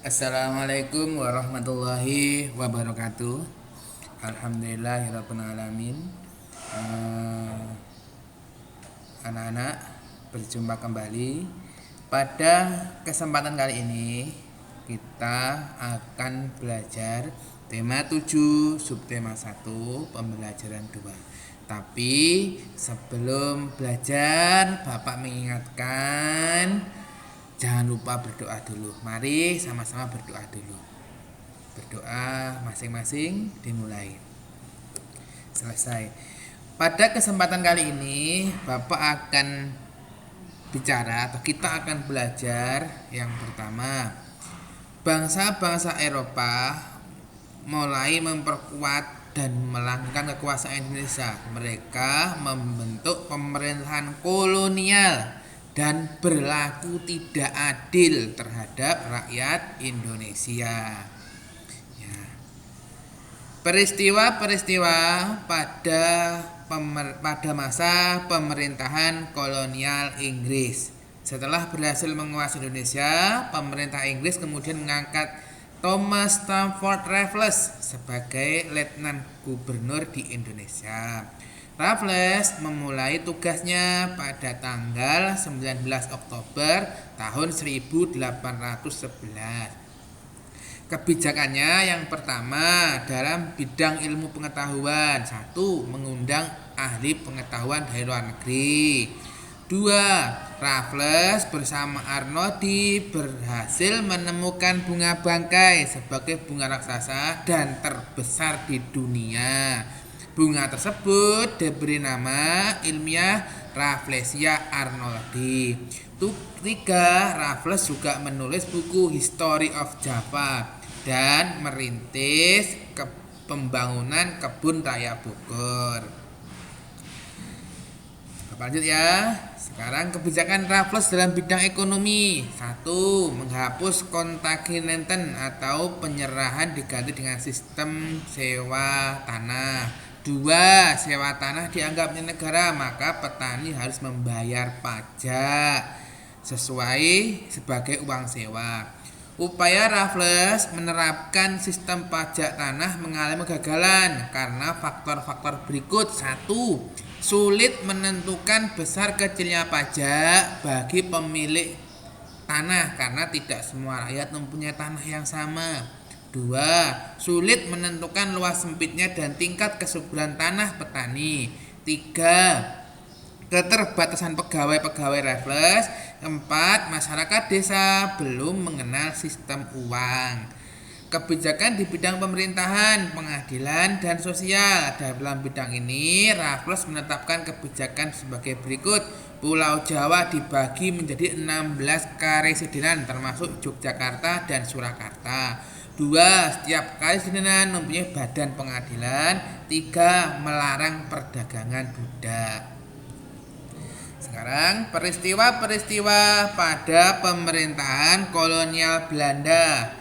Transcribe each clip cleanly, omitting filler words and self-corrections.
Assalamualaikum warahmatullahi wabarakatuh. Alhamdulillahirabbil alamin. Eh, Anak-anak, berjumpa kembali. Pada kesempatan kali ini kita akan belajar tema 7 subtema 1 pembelajaran 2. Tapi sebelum belajar, Bapak mengingatkan jangan lupa berdoa dulu. Mari sama-sama berdoa dulu. Berdoa masing-masing dimulai. Selesai. Pada kesempatan kali ini Bapak akan bicara atau kita akan belajar yang pertama. Bangsa-bangsa Eropa mulai memperkuat dan melangkahkan kekuasaan Indonesia. Mereka membentuk pemerintahan kolonial dan berlaku tidak adil terhadap rakyat Indonesia. Ya. Peristiwa-peristiwa pada masa pemerintahan kolonial Inggris. Setelah berhasil menguasai Indonesia, pemerintah Inggris kemudian mengangkat Thomas Stamford Raffles sebagai letnan gubernur di Indonesia. Raffles memulai tugasnya pada tanggal 19 Oktober tahun 1811. Kebijakannya yang pertama dalam bidang ilmu pengetahuan. 1. Mengundang ahli pengetahuan dari luar negeri. 2. Raffles bersama Arnoldi berhasil menemukan bunga bangkai sebagai bunga raksasa dan terbesar di dunia. Bunga tersebut diberi nama ilmiah Rafflesia arnoldii. 3. Raffles juga menulis buku History of Java dan merintis pembangunan kebun raya Bogor. Lanjut ya. Sekarang kebijakan Raffles dalam bidang ekonomi. 1. Menghapus kontingenten atau penyerahan diganti dengan sistem sewa tanah. 2. Sewa tanah dianggap milik negara, maka petani harus membayar pajak sesuai sebagai uang sewa. Upaya Raffles menerapkan sistem pajak tanah mengalami kegagalan karena faktor-faktor berikut. 1. Sulit menentukan besar kecilnya pajak bagi pemilik tanah karena tidak semua rakyat mempunyai tanah yang sama. 2. Sulit menentukan luas sempitnya dan tingkat kesuburan tanah petani. 3. Keterbatasan pegawai-pegawai Raffles. 4. Masyarakat desa belum mengenal sistem uang. Kebijakan di bidang pemerintahan, pengadilan, dan sosial. Dalam bidang ini, Raffles menetapkan kebijakan sebagai berikut. Pulau Jawa dibagi menjadi 16 karesidenan termasuk Yogyakarta dan Surakarta. 2. Setiap karesidenan mempunyai badan pengadilan. 3. Melarang perdagangan budak. Sekarang peristiwa-peristiwa pada pemerintahan kolonial Belanda.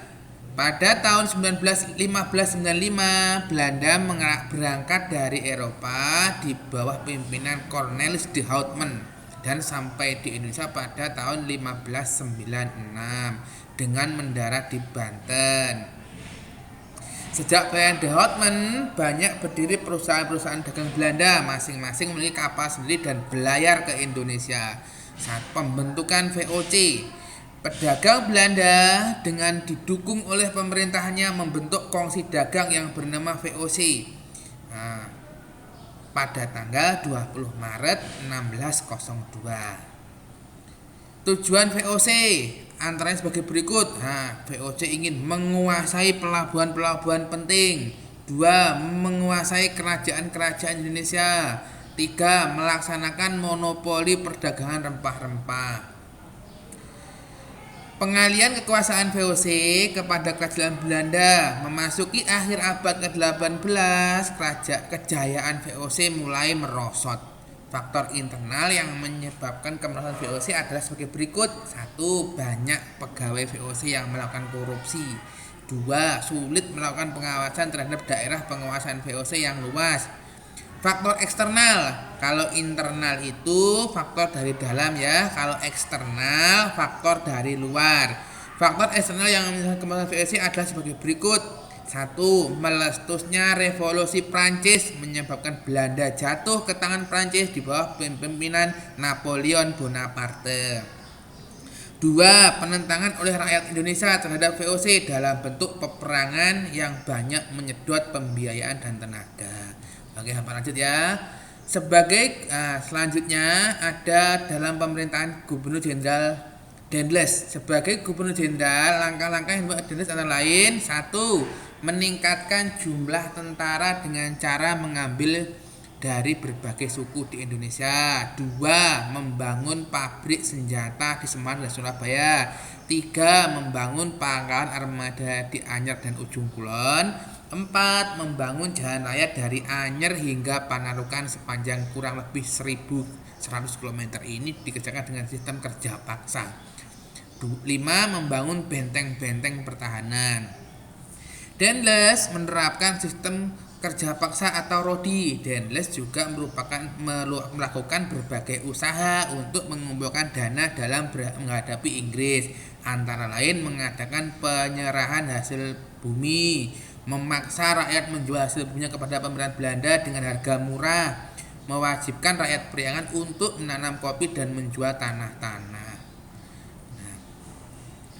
Pada tahun 1595, Belanda berangkat dari Eropa di bawah pimpinan Cornelis de Houtman dan sampai di Indonesia pada tahun 1596 dengan mendarat di Banten. Sejak pelayanan de Houtman, banyak berdiri perusahaan-perusahaan dagang Belanda, masing-masing memiliki kapal sendiri dan berlayar ke Indonesia. Saat pembentukan VOC, pedagang Belanda dengan didukung oleh pemerintahannya membentuk kongsi dagang yang bernama VOC pada tanggal 20 Maret 1602. Tujuan VOC antaranya sebagai berikut. VOC ingin menguasai pelabuhan-pelabuhan penting. 2. Menguasai kerajaan-kerajaan Indonesia. 3. Melaksanakan monopoli perdagangan rempah-rempah. Pengalihan kekuasaan VOC kepada kerajaan Belanda memasuki akhir abad ke-18, kejayaan VOC mulai merosot. Faktor internal yang menyebabkan kemerosotan VOC adalah sebagai berikut. 1. Banyak pegawai VOC yang melakukan korupsi. 2. Sulit melakukan pengawasan terhadap daerah penguasaan VOC yang luas. Faktor eksternal, kalau internal itu faktor dari dalam ya, kalau eksternal faktor dari luar. Faktor eksternal yang menyebabkan kemarahan VOC adalah sebagai berikut. 1. Meletusnya revolusi Prancis menyebabkan Belanda jatuh ke tangan Prancis di bawah pimpinan Napoleon Bonaparte. 2. Penentangan oleh rakyat Indonesia terhadap VOC dalam bentuk peperangan yang banyak menyedot pembiayaan dan tenaga. Oke, lanjut ya. Selanjutnya ada dalam pemerintahan Gubernur Jenderal Dendles. Sebagai Gubernur Jenderal, langkah-langkah yang dibuat Dendles antara lain: 1. Meningkatkan jumlah tentara dengan cara mengambil dari berbagai suku di Indonesia. 2. Membangun pabrik senjata di Semarang dan Surabaya. 3. Membangun pangkalan armada di Anyer dan Ujung Kulon. 4. Membangun jalan raya dari Anyer hingga Panarukan sepanjang kurang lebih 1.100 km. Ini dikerjakan dengan sistem kerja paksa. 5. Membangun benteng-benteng pertahanan. Dendles menerapkan sistem kerja paksa atau Rodi. Dendles juga melakukan berbagai usaha untuk mengumpulkan dana dalam menghadapi Inggris, antara lain mengadakan penyerahan hasil bumi, memaksa rakyat menjual hasil buminya kepada pemerintahan Belanda dengan harga murah, mewajibkan rakyat Priangan untuk menanam kopi dan menjual tanah-tanah. Nah,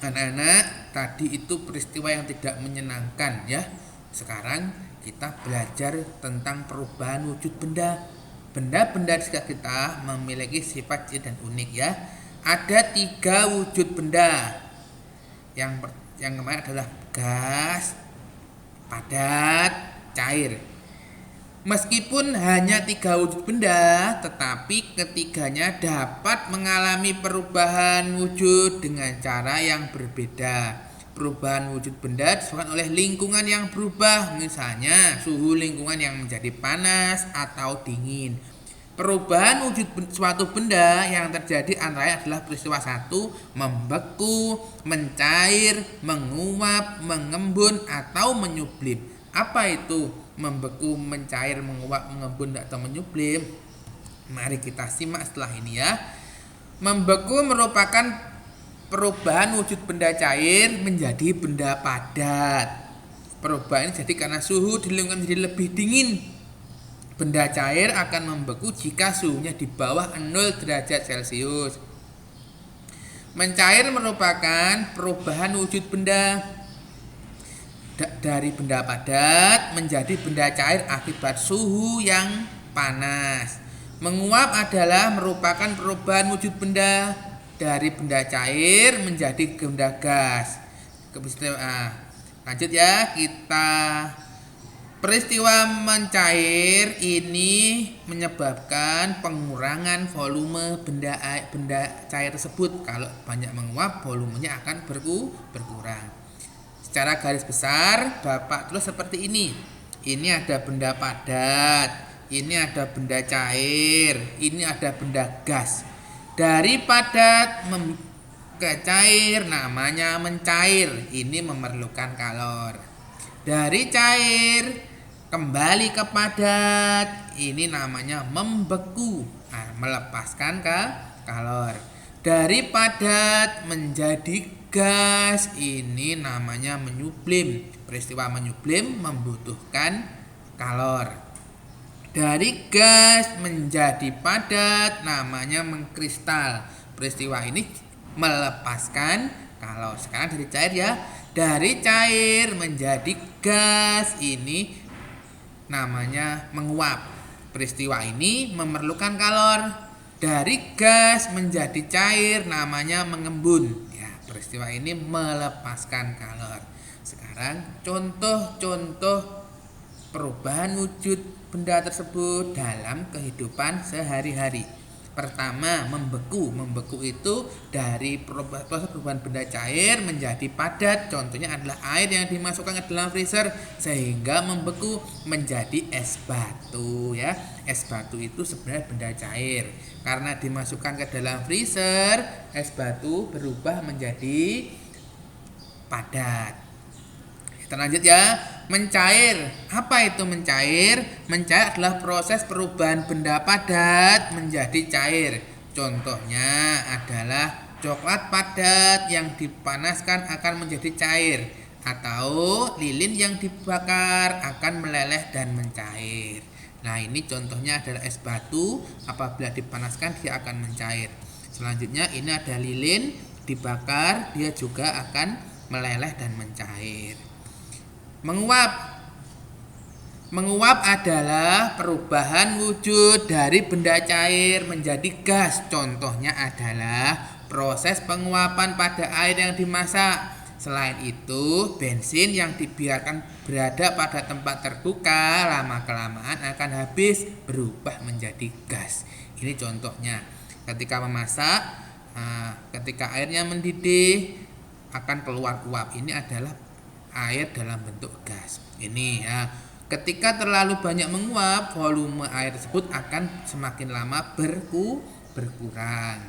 anak-anak, tadi itu peristiwa yang tidak menyenangkan ya. Sekarang kita belajar tentang perubahan wujud benda. Benda-benda di sekitar kita memiliki sifat ciri dan unik ya. Ada 3 wujud benda. Yang kemarin adalah gas, padat, cair. Meskipun hanya 3 wujud benda, tetapi ketiganya dapat mengalami perubahan wujud dengan cara yang berbeda. Perubahan wujud benda disebabkan oleh lingkungan yang berubah, misalnya suhu lingkungan yang menjadi panas atau dingin. Perubahan wujud suatu benda yang terjadi antara adalah peristiwa 1. Membeku, mencair, menguap, mengembun, atau menyublim. Apa itu membeku, mencair, menguap, mengembun, atau menyublim? Mari kita simak setelah ini ya. Membeku merupakan perubahan wujud benda cair menjadi benda padat. Perubahan ini jadi karena suhu di lingkungan menjadi lebih dingin. Benda cair akan membeku jika suhunya di bawah 0 derajat Celcius. Mencair merupakan perubahan wujud benda dari benda padat menjadi benda cair akibat suhu yang panas. Menguap adalah merupakan perubahan wujud benda dari benda cair menjadi benda gas. Lanjut ya, kita peristiwa mencair ini menyebabkan pengurangan volume benda cair tersebut. Kalau banyak menguap, volumenya akan berkurang. Secara garis besar, Bapak tulis seperti ini. Ini ada benda padat, ini ada benda cair, ini ada benda gas. Dari padat ke cair namanya mencair. Ini memerlukan kalor. Dari cair kembali ke padat, ini namanya membeku, melepaskan kalor. Dari padat menjadi gas, ini namanya menyublim. Peristiwa menyublim membutuhkan kalor. Dari gas menjadi padat namanya mengkristal. Peristiwa ini melepaskan kalor. Sekarang dari cair ya. Dari cair menjadi gas, ini namanya menguap. Peristiwa ini memerlukan kalor. Dari gas menjadi cair namanya mengembun. Ya, peristiwa ini melepaskan kalor. Sekarang contoh-contoh perubahan wujud benda tersebut dalam kehidupan sehari-hari. Pertama, membeku. Membeku itu dari proses perubahan benda cair menjadi padat. Contohnya adalah air yang dimasukkan ke dalam freezer sehingga membeku menjadi es batu ya. Es batu itu sebenarnya benda cair. Karena dimasukkan ke dalam freezer, es batu berubah menjadi padat. Kita lanjut ya. Mencair. Apa itu mencair? Mencair adalah proses perubahan benda padat menjadi cair. Contohnya adalah Coklat padat yang dipanaskan akan menjadi cair, atau lilin yang dibakar akan meleleh dan mencair. Nah, ini contohnya adalah es batu, apabila dipanaskan dia akan mencair. Selanjutnya ini ada lilin dibakar, dia juga akan meleleh dan mencair. Menguap. Menguap adalah perubahan wujud dari benda cair menjadi gas. Contohnya adalah proses penguapan pada air yang dimasak. Selain itu, bensin yang dibiarkan berada pada tempat terbuka lama-kelamaan akan habis, berubah menjadi gas. Ini contohnya. Ketika memasak, ketika airnya mendidih akan keluar uap. Ini adalah air dalam bentuk gas. Ini ya. Ketika terlalu banyak menguap, volume air tersebut akan semakin lama berkurang.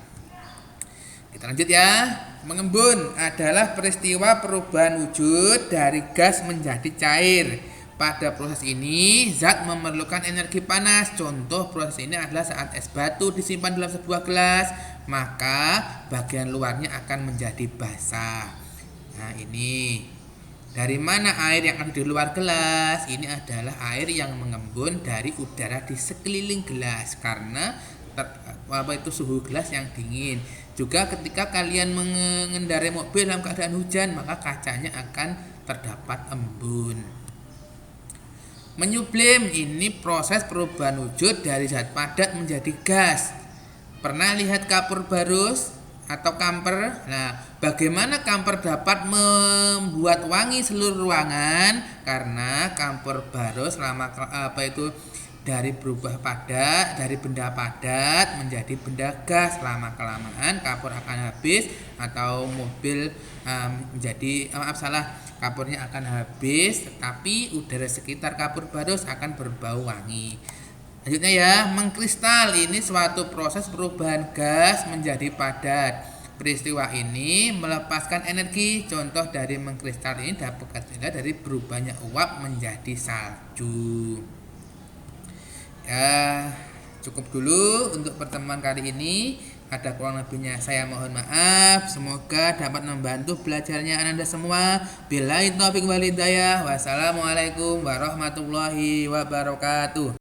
Kita lanjut ya. Mengembun adalah peristiwa perubahan wujud dari gas menjadi cair. Pada proses ini, zat memerlukan energi panas. Contoh proses ini adalah saat es batu disimpan dalam sebuah gelas, maka bagian luarnya akan menjadi basah. Nah, ini dari mana air yang ada di luar gelas? Ini adalah air yang mengembun dari udara di sekeliling gelas karena itu suhu gelas yang dingin. Juga ketika kalian mengendarai mobil dalam keadaan hujan, maka kacanya akan terdapat embun. Menyublim ini proses perubahan wujud dari zat padat menjadi gas. Pernah lihat kapur barus atau kamper? Nah, bagaimana kamper dapat membuat wangi seluruh ruangan? Karena kamper barus dari berubah padat, dari benda padat menjadi benda gas. Lama-kelamaan kapur akan habis, atau mobil kapurnya akan habis, tetapi udara sekitar kapur barus akan berbau wangi. Selanjutnya ya, mengkristal ini suatu proses perubahan gas menjadi padat. Peristiwa ini melepaskan energi. Contoh dari mengkristal ini dapat dari berubahnya uap menjadi salju. Ya, cukup dulu untuk pertemuan kali ini. Ada kurang lebihnya saya mohon maaf. Semoga dapat membantu belajarnya Anda semua. Billahi taufiq wal hidayah. Wassalamualaikum warahmatullahi wabarakatuh.